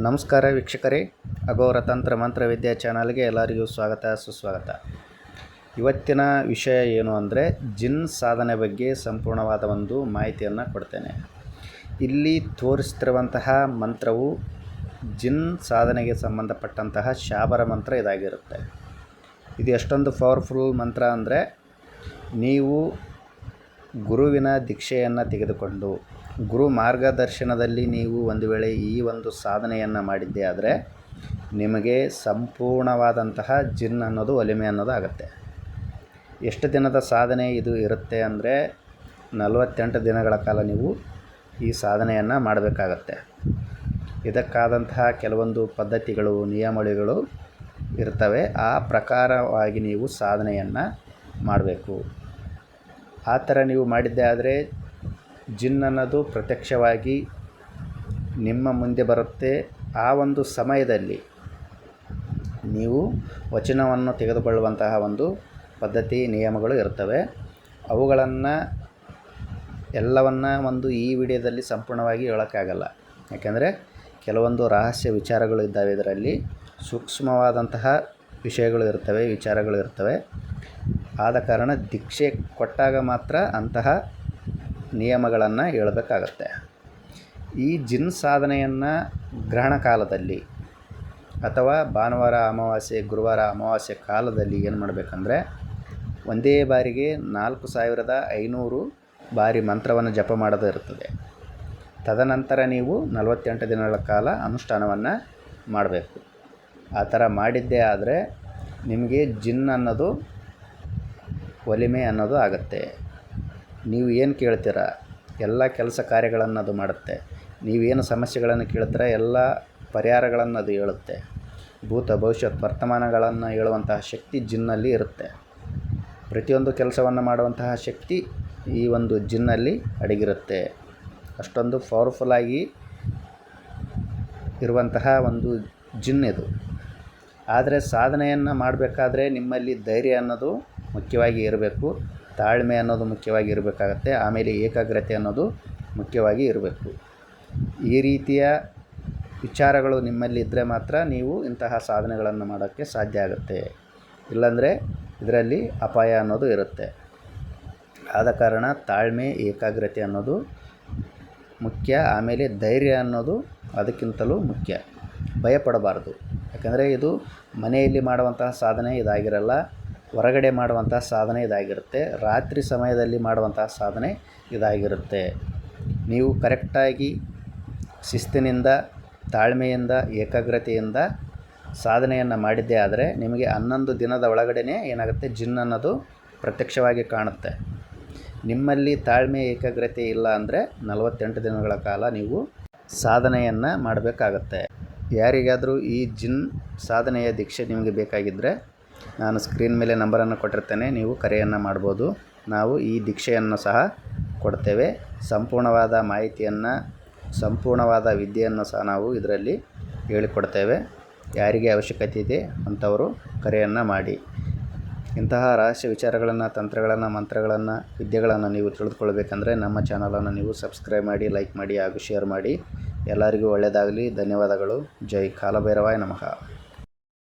ನಮಸ್ಕಾರ ವೀಕ್ಷಕರೇ, ಅಘೋರ ತಂತ್ರ ಮಂತ್ರ ವಿದ್ಯಾ ಚಾನಲ್ಗೆ ಎಲ್ಲರಿಗೂ ಸ್ವಾಗತ ಸುಸ್ವಾಗತ. ಇವತ್ತಿನ ವಿಷಯ ಏನು ಅಂದರೆ ಜಿನ್ ಸಾಧನೆ ಬಗ್ಗೆ ಸಂಪೂರ್ಣವಾದ ಒಂದು ಮಾಹಿತಿಯನ್ನು ಕೊಡ್ತೇನೆ. ಇಲ್ಲಿ ತೋರಿಸ್ತಿರುವಂತಹ ಮಂತ್ರವು ಜಿನ್ ಸಾಧನೆಗೆ ಸಂಬಂಧಪಟ್ಟಂತಹ ಶಾಬರ ಮಂತ್ರ ಇದಾಗಿರುತ್ತೆ. ಇದು ಎಷ್ಟೊಂದು ಪವರ್ಫುಲ್ ಮಂತ್ರ ಅಂದರೆ, ನೀವು ಗುರುವಿನ ದೀಕ್ಷೆಯನ್ನು ತೆಗೆದುಕೊಂಡು ಗುರು ಮಾರ್ಗದರ್ಶನದಲ್ಲಿ ನೀವು ಒಂದು ವೇಳೆ ಈ ಒಂದು ಸಾಧನೆಯನ್ನು ಮಾಡಿದ್ದೇ ಆದರೆ ನಿಮಗೆ ಸಂಪೂರ್ಣವಾದಂತಹ ಜಿನ್ ಅನ್ನೋದು ಒಲಿಮೆ ಅನ್ನೋದು ಆಗುತ್ತೆ. ಎಷ್ಟು ದಿನದ ಸಾಧನೆ ಇದು ಇರುತ್ತೆ ಅಂದರೆ 48 ದಿನಗಳ ಕಾಲ ನೀವು ಈ ಸಾಧನೆಯನ್ನು ಮಾಡಬೇಕಾಗತ್ತೆ. ಇದಕ್ಕಾದಂತಹ ಕೆಲವೊಂದು ಪದ್ಧತಿಗಳು, ನಿಯಮಾವಳಿಗಳು ಇರ್ತವೆ. ಆ ಪ್ರಕಾರವಾಗಿ ನೀವು ಸಾಧನೆಯನ್ನು ಮಾಡಬೇಕು. ಆ ಥರ ನೀವು ಮಾಡಿದ್ದೇ ಆದರೆ ಜಿನ್ ಅನ್ನೋದು ಪ್ರತ್ಯಕ್ಷವಾಗಿ ನಿಮ್ಮ ಮುಂದೆ ಬರುತ್ತೆ. ಆ ಒಂದು ಸಮಯದಲ್ಲಿ ನೀವು ವಚನವನ್ನು ತೆಗೆದುಕೊಳ್ಳುವಂತಹ ಒಂದು ಪದ್ಧತಿ, ನಿಯಮಗಳು ಇರ್ತವೆ. ಅವುಗಳನ್ನು ಎಲ್ಲವನ್ನು ಈ ವಿಡಿಯೋದಲ್ಲಿ ಸಂಪೂರ್ಣವಾಗಿ ಹೇಳೋಕ್ಕಾಗಲ್ಲ. ಯಾಕೆಂದರೆ ಕೆಲವೊಂದು ರಹಸ್ಯ ವಿಚಾರಗಳು ಇದ್ದಾವೆ. ಇದರಲ್ಲಿ ಸೂಕ್ಷ್ಮವಾದಂತಹ ವಿಷಯಗಳು ಇರ್ತವೆ, ವಿಚಾರಗಳು ಇರ್ತವೆ. ಆದ ಕಾರಣ ದೀಕ್ಷೆ ಕೊಟ್ಟಾಗ ಮಾತ್ರ ಅಂತಹ ನಿಯಮಗಳನ್ನು ಹೇಳಬೇಕಾಗತ್ತೆ. ಈ ಜಿನ್ ಸಾಧನೆಯನ್ನು ಗ್ರಹಣ ಕಾಲದಲ್ಲಿ ಅಥವಾ ಭಾನುವಾರ ಅಮಾವಾಸ್ಯೆ, ಗುರುವಾರ ಅಮಾವಾಸ್ಯೆ ಕಾಲದಲ್ಲಿ ಏನು ಮಾಡಬೇಕಂದ್ರೆ, ಒಂದೇ ಬಾರಿಗೆ 4500 ಬಾರಿ ಮಂತ್ರವನ್ನು ಜಪ ಮಾಡೋದು ಇರ್ತದೆ. ತದನಂತರ ನೀವು 48 ದಿನಗಳ ಕಾಲ ಅನುಷ್ಠಾನವನ್ನು ಮಾಡಬೇಕು. ಆ ಥರ ಮಾಡಿದ್ದೇ ಆದರೆ ನಿಮಗೆ ಜಿನ್ ಅನ್ನೋದು ಒಲಿಮೆ ಅನ್ನೋದು ಆಗುತ್ತೆ. ನೀವು ಏನು ಕೇಳ್ತೀರ ಎಲ್ಲ ಕೆಲಸ ಕಾರ್ಯಗಳನ್ನು ಅದು ಮಾಡುತ್ತೆ. ನೀವೇನು ಸಮಸ್ಯೆಗಳನ್ನು ಕೇಳ್ತೀರ ಎಲ್ಲ ಪರಿಹಾರಗಳನ್ನು ಅದು ಹೇಳುತ್ತೆ. ಭೂತ ಭವಿಷ್ಯತ್ ವರ್ತಮಾನಗಳನ್ನು ಹೇಳುವಂತಹ ಶಕ್ತಿ ಜಿನ್ನಲ್ಲಿ ಇರುತ್ತೆ. ಪ್ರತಿಯೊಂದು ಕೆಲಸವನ್ನು ಮಾಡುವಂತಹ ಶಕ್ತಿ ಈ ಒಂದು ಜಿನ್ನಲ್ಲಿ ಅಡಗಿರುತ್ತೆ. ಅಷ್ಟೊಂದು ಪವರ್ಫುಲ್ಲಾಗಿ ಇರುವಂತಹ ಒಂದು ಜಿನ್ ಇದು. ಆದರೆ ಸಾಧನೆಯನ್ನು ಮಾಡಬೇಕಾದ್ರೆ ನಿಮ್ಮಲ್ಲಿ ಧೈರ್ಯ ಅನ್ನೋದು ಮುಖ್ಯವಾಗಿ ಇರಬೇಕು, ತಾಳ್ಮೆ ಅನ್ನೋದು ಮುಖ್ಯವಾಗಿ ಇರಬೇಕಾಗತ್ತೆ. ಆಮೇಲೆ ಏಕಾಗ್ರತೆ ಅನ್ನೋದು ಮುಖ್ಯವಾಗಿ ಇರಬೇಕು. ಈ ರೀತಿಯ ವಿಚಾರಗಳು ನಿಮ್ಮಲ್ಲಿ ಇದ್ದರೆ ಮಾತ್ರ ನೀವು ಇಂತಹ ಸಾಧನೆಗಳನ್ನು ಮಾಡೋಕ್ಕೆ ಸಾಧ್ಯ ಆಗುತ್ತೆ. ಇಲ್ಲಾಂದರೆ ಇದರಲ್ಲಿ ಅಪಾಯ ಅನ್ನೋದು ಇರುತ್ತೆ. ಆದ ಕಾರಣ ತಾಳ್ಮೆ, ಏಕಾಗ್ರತೆ ಅನ್ನೋದು ಮುಖ್ಯ. ಆಮೇಲೆ ಧೈರ್ಯ ಅನ್ನೋದು ಅದಕ್ಕಿಂತಲೂ ಮುಖ್ಯ. ಭಯಪಡಬಾರ್ದು. ಯಾಕಂದರೆ ಇದು ಮನೆಯಲ್ಲಿ ಮಾಡುವಂತಹ ಸಾಧನೆ ಇದಾಗಿರಲ್ಲ, ಹೊರಗಡೆ ಮಾಡುವಂತಹ ಸಾಧನೆ ಇದಾಗಿರುತ್ತೆ. ರಾತ್ರಿ ಸಮಯದಲ್ಲಿ ಮಾಡುವಂತಹ ಸಾಧನೆ ಇದಾಗಿರುತ್ತೆ. ನೀವು ಕರೆಕ್ಟಾಗಿ ಶಿಸ್ತಿನಿಂದ, ತಾಳ್ಮೆಯಿಂದ, ಏಕಾಗ್ರತೆಯಿಂದ ಸಾಧನೆಯನ್ನು ಮಾಡಿದ್ದೇ ಆದರೆ ನಿಮಗೆ 11 ದಿನದ ಒಳಗಡೆ ಏನಾಗುತ್ತೆ, ಜಿನ್ ಅನ್ನೋದು ಪ್ರತ್ಯಕ್ಷವಾಗಿ ಕಾಣುತ್ತೆ. ನಿಮ್ಮಲ್ಲಿ ತಾಳ್ಮೆ, ಏಕಾಗ್ರತೆ ಇಲ್ಲ ಅಂದರೆ 48 ದಿನಗಳ ಕಾಲ ನೀವು ಸಾಧನೆಯನ್ನು ಮಾಡಬೇಕಾಗತ್ತೆ. ಯಾರಿಗಾದರೂ ಈ ಜಿನ್ ಸಾಧನೆಯ ದೀಕ್ಷೆ ನಿಮಗೆ ಬೇಕಾಗಿದ್ದರೆ ನಾನು ಸ್ಕ್ರೀನ್ ಮೇಲೆ ನಂಬರನ್ನು ಕೊಟ್ಟಿರ್ತೇನೆ, ನೀವು ಕರೆಯನ್ನು ಮಾಡ್ಬೋದು. ನಾವು ಈ ದೀಕ್ಷೆಯನ್ನು ಸಹ ಕೊಡ್ತೇವೆ. ಸಂಪೂರ್ಣವಾದ ಮಾಹಿತಿಯನ್ನು, ಸಂಪೂರ್ಣವಾದ ವಿದ್ಯೆಯನ್ನು ಸಹ ನಾವು ಇದರಲ್ಲಿ ಹೇಳಿಕೊಡ್ತೇವೆ. ಯಾರಿಗೆ ಅವಶ್ಯಕತೆ ಇದೆ ಅಂಥವರು ಕರೆಯನ್ನು ಮಾಡಿ. ಇಂತಹ ರಹಸ್ಯ ವಿಚಾರಗಳನ್ನು, ತಂತ್ರಗಳನ್ನು, ಮಂತ್ರಗಳನ್ನು, ವಿದ್ಯೆಗಳನ್ನು ನೀವು ತಿಳಿದುಕೊಳ್ಬೇಕಂದ್ರೆ ನಮ್ಮ ಚಾನಲನ್ನು ನೀವು ಸಬ್ಸ್ಕ್ರೈಬ್ ಮಾಡಿ, ಲೈಕ್ ಮಾಡಿ ಹಾಗೂ ಶೇರ್ ಮಾಡಿ. ಎಲ್ಲರಿಗೂ ಒಳ್ಳೆಯದಾಗಲಿ. ಧನ್ಯವಾದಗಳು. ಜೈ ಕಾಲಭೈರವಾಯ ನಮಃ.